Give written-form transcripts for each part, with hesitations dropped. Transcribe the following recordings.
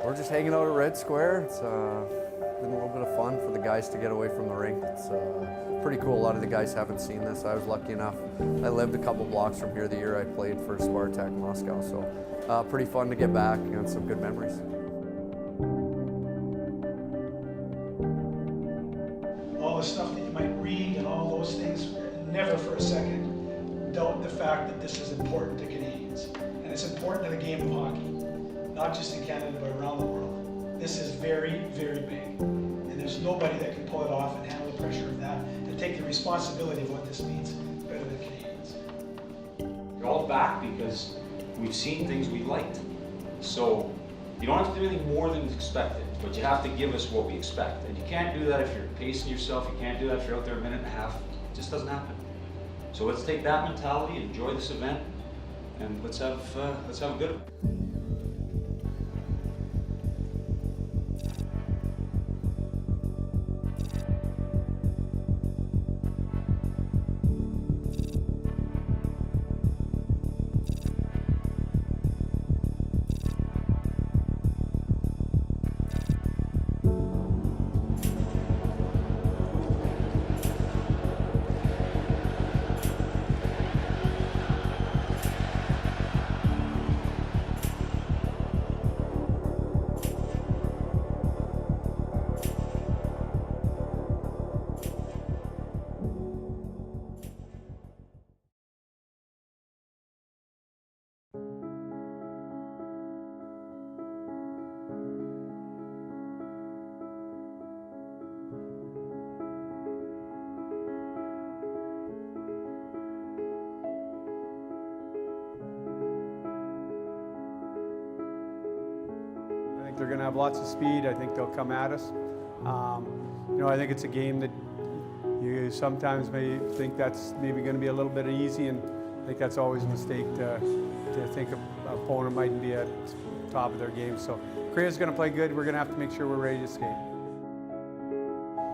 We're just hanging out at Red Square. It's been a little bit of fun for the guys to get away from the rink. It's pretty cool. A lot of the guys haven't seen this. I was lucky enough. I lived a couple blocks from here the year I played for Spartak Moscow, so pretty fun to get back and some good memories. All the stuff that you might read and all those things, never for a second doubt the fact that this is important to Canadians. And it's important to the game of hockey, not just in Canada, but around the world. This is very, very big. And there's nobody that can pull it off and handle the pressure of that and take the responsibility of what this means better than Canadians. You're all back because we've seen things we liked. So you don't have to do anything more than expected, but you have to give us what we expect. And you can't do that if you're pacing yourself. You can't do that if you're out there a minute and a half. It just doesn't happen. So let's take that mentality, enjoy this event, and let's have a good one. They're going to have lots of speed. I think they'll come at us. I think it's a game that you sometimes may think that's maybe going to be a little bit easy, and I think that's always a mistake to think an opponent mightn't be at the top of their game. So Korea's going to play good. We're going to have to make sure we're ready to skate.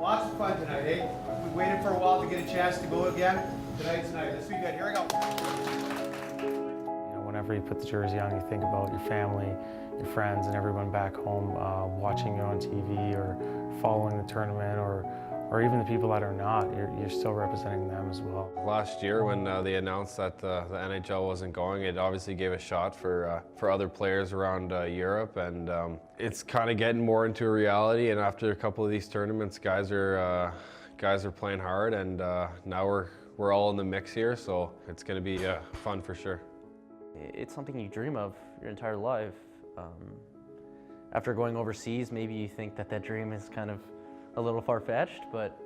Lots of fun tonight, eh? We waited for a while to get a chance to go again. Tonight's night. Let's be good. Here we go. Whenever you put the jersey on, you think about your family, your friends, and everyone back home watching you on TV or following the tournament, or even the people that are not. You're still representing them as well. Last year, when they announced that the NHL wasn't going, it obviously gave a shot for other players around Europe, and it's kind of getting more into a reality. And after a couple of these tournaments, guys are playing hard, and now we're all in the mix here, so it's going to be fun for sure. It's something you dream of your entire life. After going overseas, maybe you think that dream is kind of a little far-fetched, but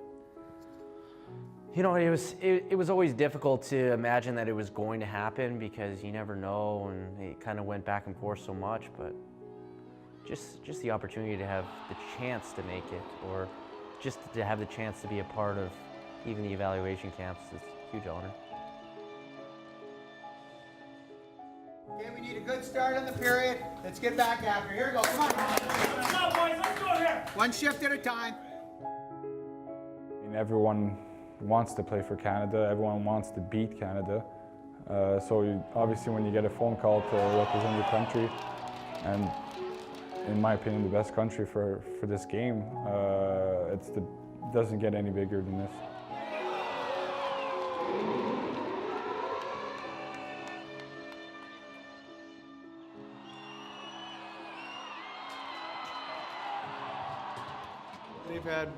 it was always difficult to imagine that it was going to happen because you never know, and it kind of went back and forth so much. But just the opportunity to have the chance to make it, or just to have the chance to be a part of even the evaluation camps, is a huge honor. Okay, we need a good start on the period. Let's get back after. Here we go. Come on. Let's go, boys. Let's go here. One shift at a time. Everyone wants to play for Canada. Everyone wants to beat Canada. Obviously, when you get a phone call to represent your country, and in my opinion, the best country for this game, it doesn't get any bigger than this. They've had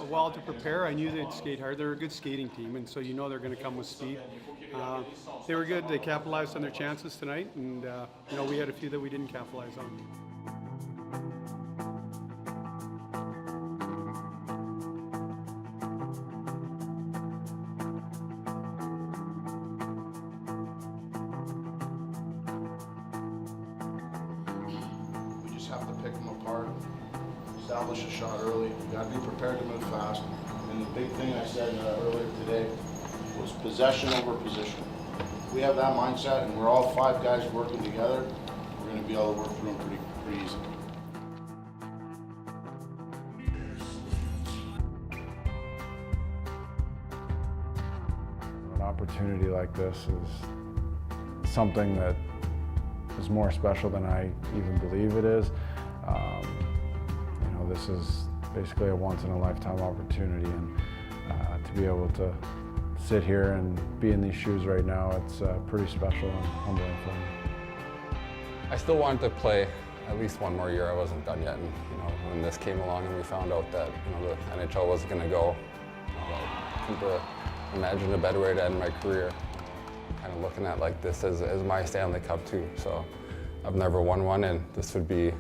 a while to prepare. I knew they'd skate hard. They're a good skating team, and so you know they're going to come with speed. They were good. They capitalized on their chances tonight, and we had a few that we didn't capitalize on. We just have to pick them apart. Establish a shot early. You got to be prepared to move fast. And the big thing I said earlier today was possession over position. If we have that mindset and we're all 5 guys working together, we're going to be able to work through them pretty easy. An opportunity like this is something that is more special than I even believe it is. this is basically a once-in-a-lifetime opportunity, and to be able to sit here and be in these shoes right now, it's pretty special and humbling for me. I still wanted to play at least one more year. I wasn't done yet, and when this came along and we found out that the NHL wasn't going to go, I couldn't imagine a better way to end my career. Kind of looking at like this as my Stanley Cup too. So I've never won one, and this would be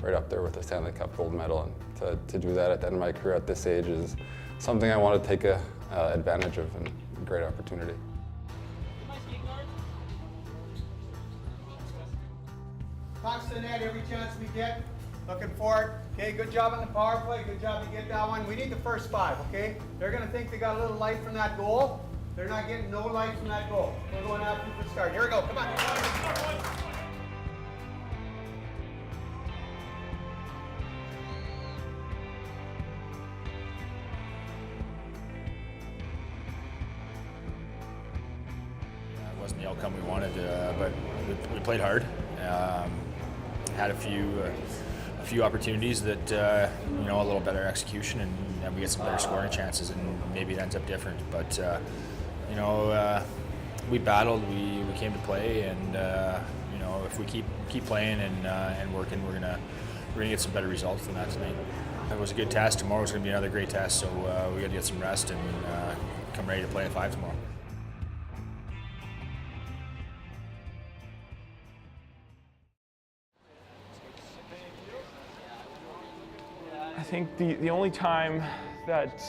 right up there with the Stanley Cup gold medal. And to do that at the end of my career at this age is something I want to take advantage of, and a great opportunity. Pucks to the net every chance we get. Looking for it. Okay, good job on the power play. Good job to get that one. We need the first 5, okay? They're going to think they got a little light from that goal. They're not getting no light from that goal. We're going after the start. Here we go. Come on. It wasn't the outcome we wanted, but we played hard. Had a few opportunities that a little better execution, and we get some better scoring chances, and maybe it ends up different. But we battled, we came to play, and if we keep playing and working, we're gonna get some better results than that tonight. It was a good test. Tomorrow's gonna be another great test, so we got to get some rest and come ready to play at 5 tomorrow. I think the only time that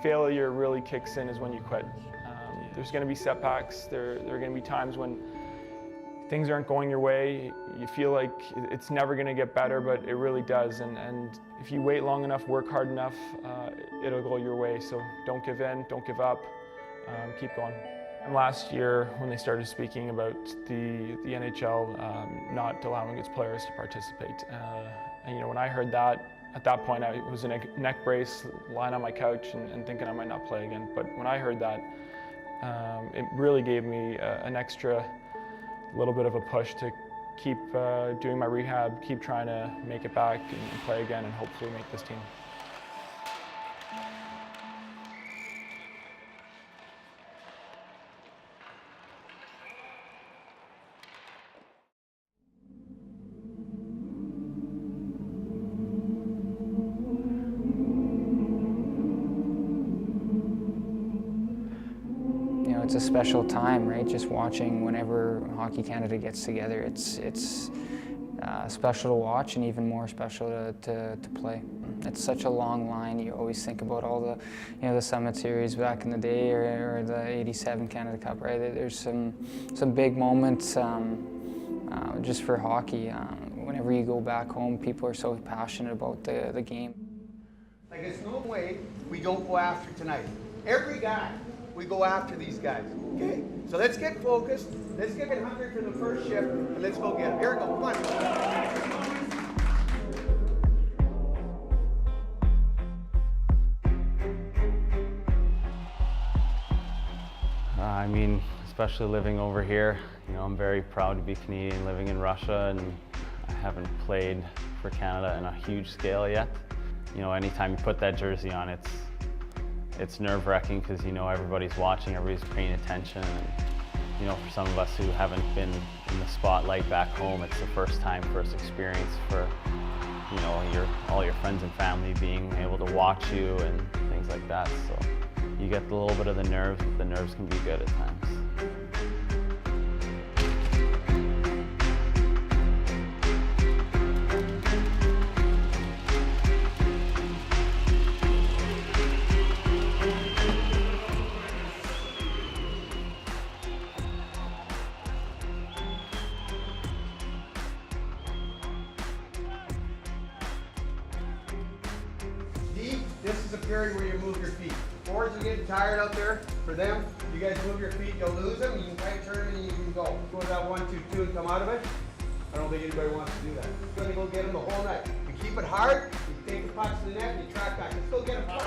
failure really kicks in is when you quit. There's going to be setbacks. There are going to be times when things aren't going your way. You feel like it's never going to get better, but it really does. And if you wait long enough, work hard enough, it'll go your way. So don't give in, don't give up, keep going. And last year, when they started speaking about the NHL not allowing its players to participate, and when I heard that, at that point, I was in a neck brace, lying on my couch and thinking I might not play again. But when I heard that, it really gave me an extra little bit of a push to keep doing my rehab, keep trying to make it back and play again, and hopefully make this team. It's a special time, right? Just watching whenever Hockey Canada gets together, it's special to watch and even more special to play. It's such a long line. You always think about all the, the Summit Series back in the day, or the '87 Canada Cup, right? There's some big moments just for hockey. Whenever you go back home, people are so passionate about the game. Like, it's no way we don't go after tonight. Every guy. We go after these guys, okay? So let's get focused, let's get hungry for the first shift, and let's go get them. Here we go, come on. I mean, especially living over here, I'm very proud to be Canadian living in Russia, and I haven't played for Canada on a huge scale yet. Anytime you put that jersey on, it's nerve-wracking because everybody's watching, everybody's paying attention, and for some of us who haven't been in the spotlight back home, it's the first time, first experience for all your friends and family being able to watch you and things like that. So you get a little bit of the nerves, but the nerves can be good at times. This is a period where you move your feet. Forwards are getting tired out there. For them, you guys move your feet, you'll lose them, you can try to turn and you can go. Go to that 1-2-2 and come out of it. I don't think anybody wants to do that. You're gonna go get them the whole night. You keep it hard, you take the pucks to the net, and you track back. Let's go get them.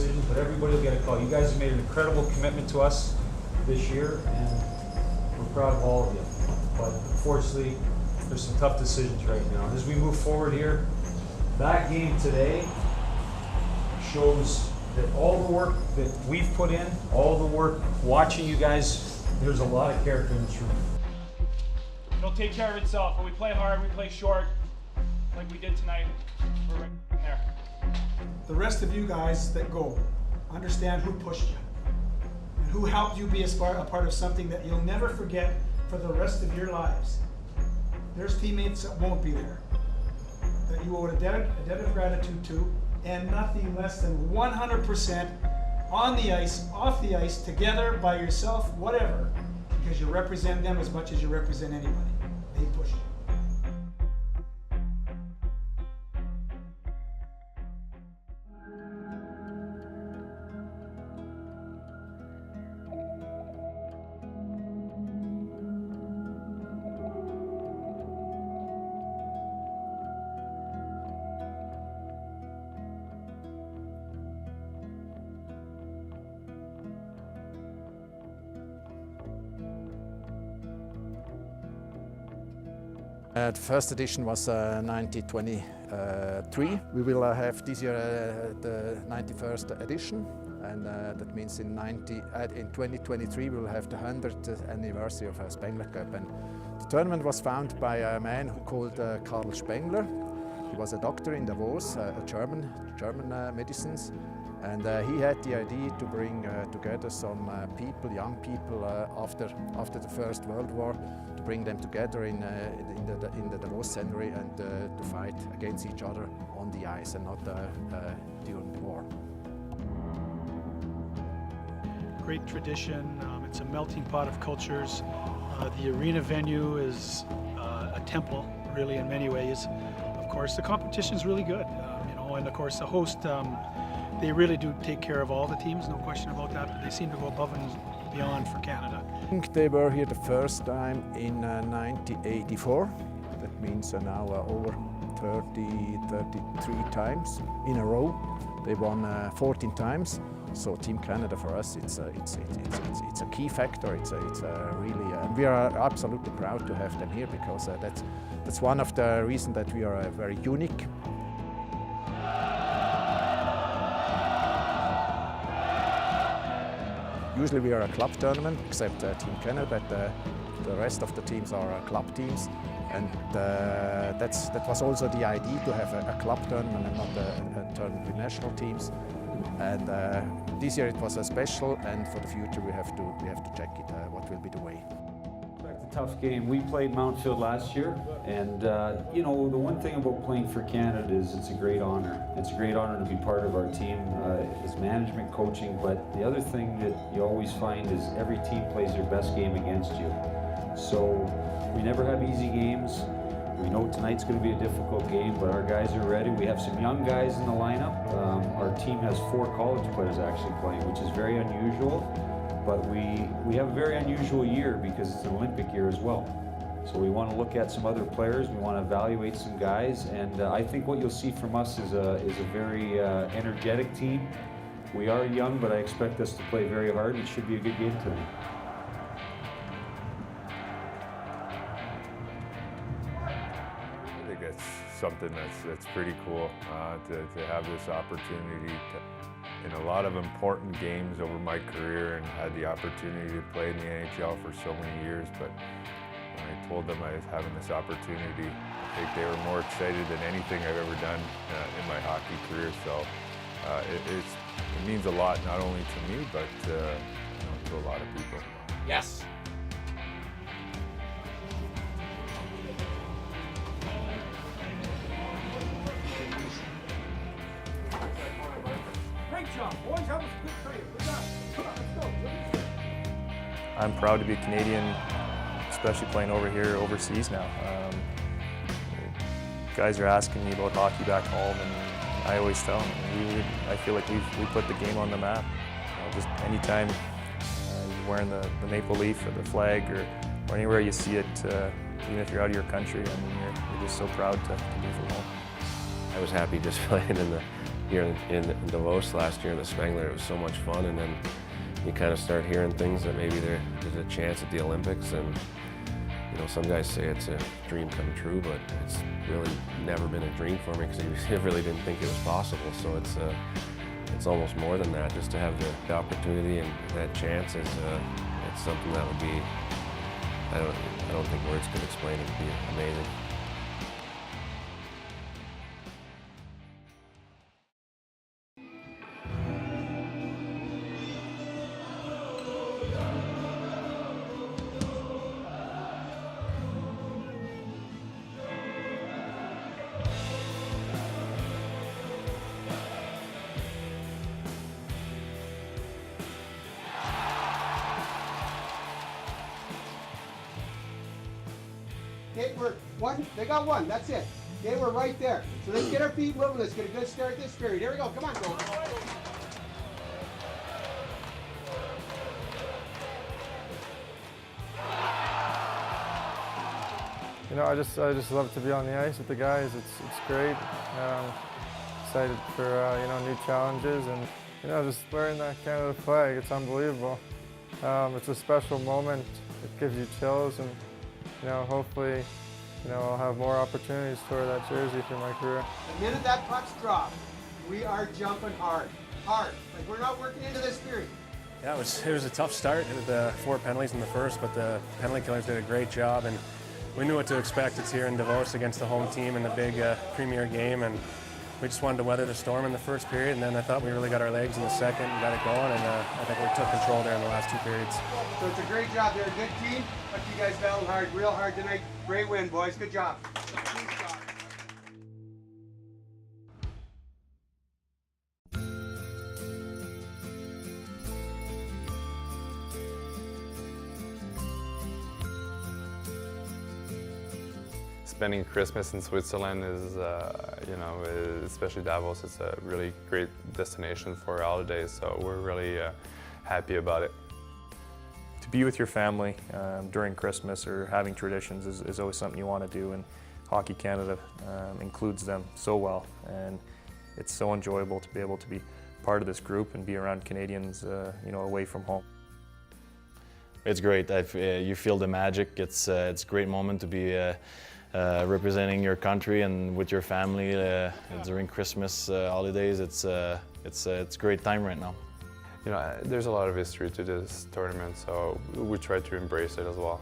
decisions, but everybody will get a call. You guys have made an incredible commitment to us this year, and we're proud of all of you. But unfortunately, there's some tough decisions right now. As we move forward here, that game today shows that all the work that we've put in, all the work watching you guys, there's a lot of character in this room. It'll take care of itself. When we play hard, we play short, like we did tonight. We're right there. The rest of you guys that go, understand who pushed you and who helped you be a part of something that you'll never forget for the rest of your lives. There's teammates that won't be there, that you owe a debt of gratitude to, and nothing less than 100% on the ice, off the ice, together, by yourself, whatever, because you represent them as much as you represent anybody. They push you. The first edition was 1923. We will have this year the 91st edition, and that means in 2023 we will have the 100th anniversary of Spengler Cup. And the tournament was founded by a man who called Karl Spengler. He was a doctor in Davos, a German medicines, and he had the idea to bring together some people, young people, after the First World War, to bring them together in the Davos scenery and to fight against each other on the ice and not during the war. Great tradition. It's a melting pot of cultures. The arena venue is a temple, really, in many ways. Of course, the competition is really good, and of course the host. They really do take care of all the teams, no question about that, but they seem to go above and beyond for Canada. I think they were here the first time in 1984. That means now over 33 times in a row. They won 14 times. So Team Canada for us, it's a key factor. It's really, we are absolutely proud to have them here because that's one of the reasons that we are very unique. Usually we are a club tournament, except Team Canada, but the rest of the teams are club teams. And that was also the idea, to have a club tournament and not a tournament with national teams. And this year it was a special, and for the future we have to check it, what will be the way. It's a tough game. We played Mountfield last year, and the one thing about playing for Canada is it's a great honor. It's a great honor to be part of our team as management, coaching, but the other thing that you always find is every team plays their best game against you. So we never have easy games. We know tonight's going to be a difficult game, but our guys are ready. We have some young guys in the lineup. Our team has 4 college players actually playing, which is very unusual. But we have a very unusual year because it's an Olympic year as well. So we want to look at some other players. We want to evaluate some guys, and I think what you'll see from us is a very energetic team. We are young, but I expect us to play very hard. It should be a good game tonight. I think it's something that's pretty cool to have this opportunity in a lot of important games over my career, and had the opportunity to play in the NHL for so many years. But when I told them I was having this opportunity, I think they were more excited than anything I've ever done in my hockey career. So it means a lot, not only to me, but to a lot of people. Yes. I'm proud to be Canadian, especially playing over here overseas now. Guys are asking me about hockey back home, and I always tell them, I feel like we put the game on the map. Just anytime you're wearing the maple leaf or the flag or anywhere you see it, even if you're out of your country, I mean, you're just so proud to be from home. I was happy just playing in here in Davos last year in the Spengler, it was so much fun, and then you kind of start hearing things that maybe there's a chance at the Olympics, and you know, some guys say it's a dream come true, but it's really never been a dream for me because I really didn't think it was possible. So it's almost more than that. Just to have the opportunity and that chance is it's something that would be, I don't think words could explain it. It'd be amazing. Okay, we're one, they got one, that's it. Okay, we're right there. So let's get our feet moving, let's get a good start this period. Here we go, come on, go. You know, I just love to be on the ice with the guys. It's great. Excited for you know, new challenges, and you know, just wearing that Canada flag, it's unbelievable. It's a special moment. It gives you chills, and you know, hopefully, you know, I'll have more opportunities to wear that jersey through my career. The minute that puck's dropped, we are jumping hard. Like we're not working into this period. Yeah, it was a tough start with the 4 penalties in the first, but the penalty killers did a great job, and we knew what to expect. It's here in Davos against the home team in the big premier game, and we just wanted to weather the storm in the first period, and then I thought we really got our legs in the second and got it going, and I think we took control there in the last 2 periods. So it's a great job. They're a good team, but you guys battled hard, real hard tonight. Great win, boys. Good job. Spending Christmas in Switzerland is, you know, especially Davos, it's a really great destination for holidays, so we're really happy about it. To be with your family during Christmas or having traditions is always something you want to do, and Hockey Canada includes them so well, and it's so enjoyable to be able to be part of this group and be around Canadians, you know, away from home. It's great. You feel the magic. It's a great moment to be representing your country and with your family during Christmas holidays. It's a great time right now. You know, there's a lot of history to this tournament, so we try to embrace it as well.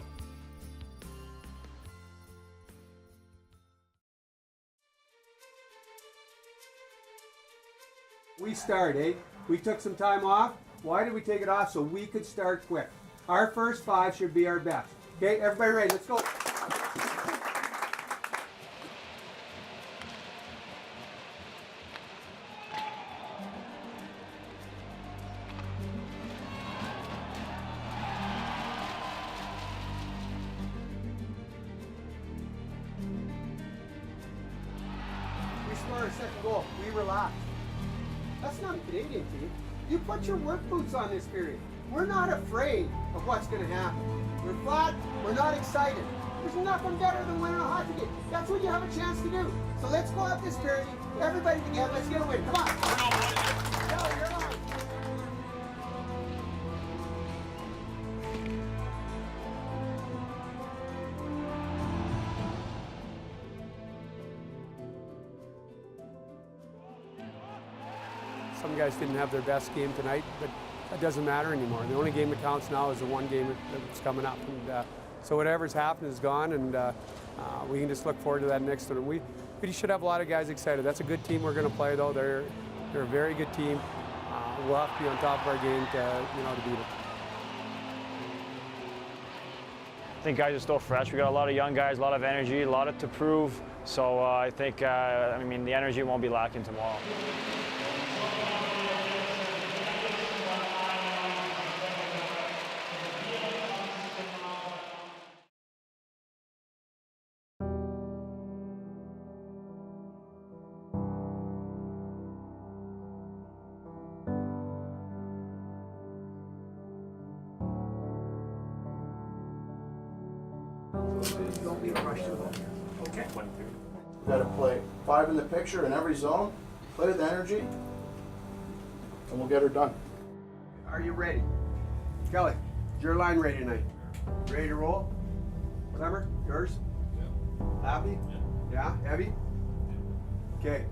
We start, eh? We took some time off. Why did we take it off? So we could start quick. Our first 5 should be our best. Okay, everybody ready? Let's go. We score a second goal. We relax. That's not a Canadian team. You put your work boots on this period. We're not afraid of what's going to happen. We're flat. We're not excited. There's nothing better than winning a hockey game. That's what you have a chance to do. So let's go out this period. Everybody together. Let's get a win. Come on. No, you're on. Some guys didn't have their best game tonight, but that doesn't matter anymore. The only game that counts now is the one game that's coming up. And so whatever's happened is gone, and we can just look forward to that next one. We should have a lot of guys excited. That's a good team we're going to play, though. They're a very good team. We'll have to be on top of our game to beat it. I think guys are still fresh. We got a lot of young guys, a lot of energy, a lot to prove. So I think, the energy won't be lacking tomorrow. Don't be rushed. Okay. Got to play 5 in the picture in every zone. Play with energy. and we'll get her done. Are you ready? Kelly, is your line ready tonight? Ready to roll? Clemmer, yours? Yeah. Happy? Yeah. Heavy? Okay.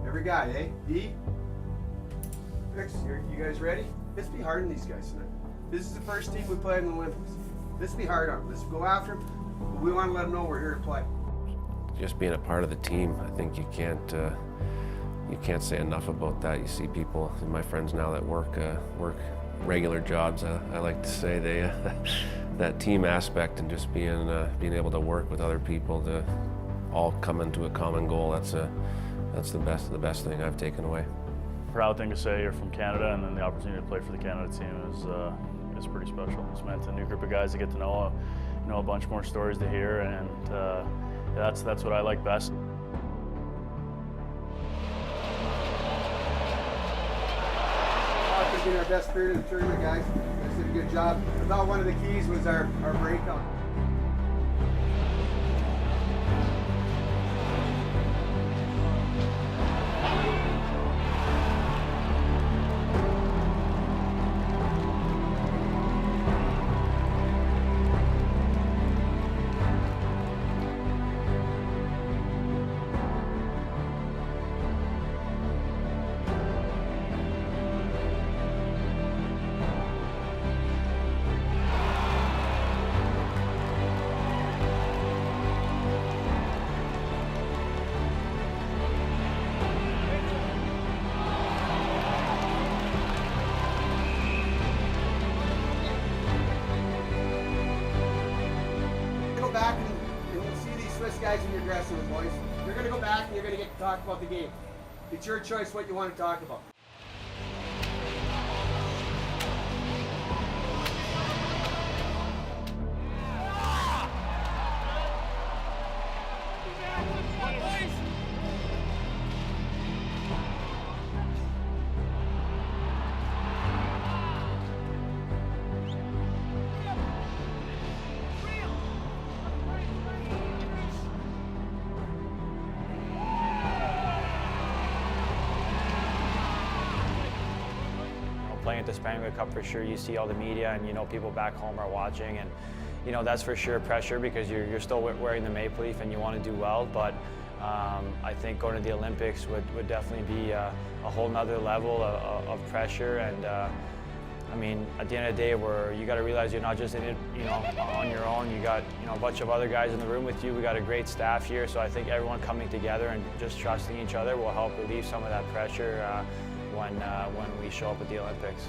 Every guy, eh? D? Fix, you guys ready? Let's be hard on these guys tonight. This is the first team we play in the Olympics. Let's be hard on them. Let's go after them. We want to let them know we're here to play. Just being a part of the team, I think you can't say enough about that. You see people, my friends now that work regular jobs. I like to say they that team aspect and just being able to work with other people to all come into a common goal. That's the best thing I've taken away. Proud thing to say you're from Canada, and then the opportunity to play for the Canada team is pretty special. It's meant a new group of guys to get to know, a bunch more stories to hear, and that's what I like best. It's been our best period of the tournament, guys. You guys did a good job. I thought one of the keys was our breakout. Back and we'll see these Swiss guys in your dressing room, boys. You're going to go back and you're going to get to talk about the game. It's your choice what you want to talk about. Playing at the Spangler Cup, for sure, you see all the media and people back home are watching, and that's for sure pressure because you're still wearing the Maple Leaf and you want to do well. But I think going to the Olympics would definitely be a whole nother level of pressure. And I mean, at the end of the day, you got to realize you're not just in it, on your own. You got a bunch of other guys in the room with you. We got a great staff here, so I think everyone coming together and just trusting each other will help relieve some of that pressure when we show up at the Olympics.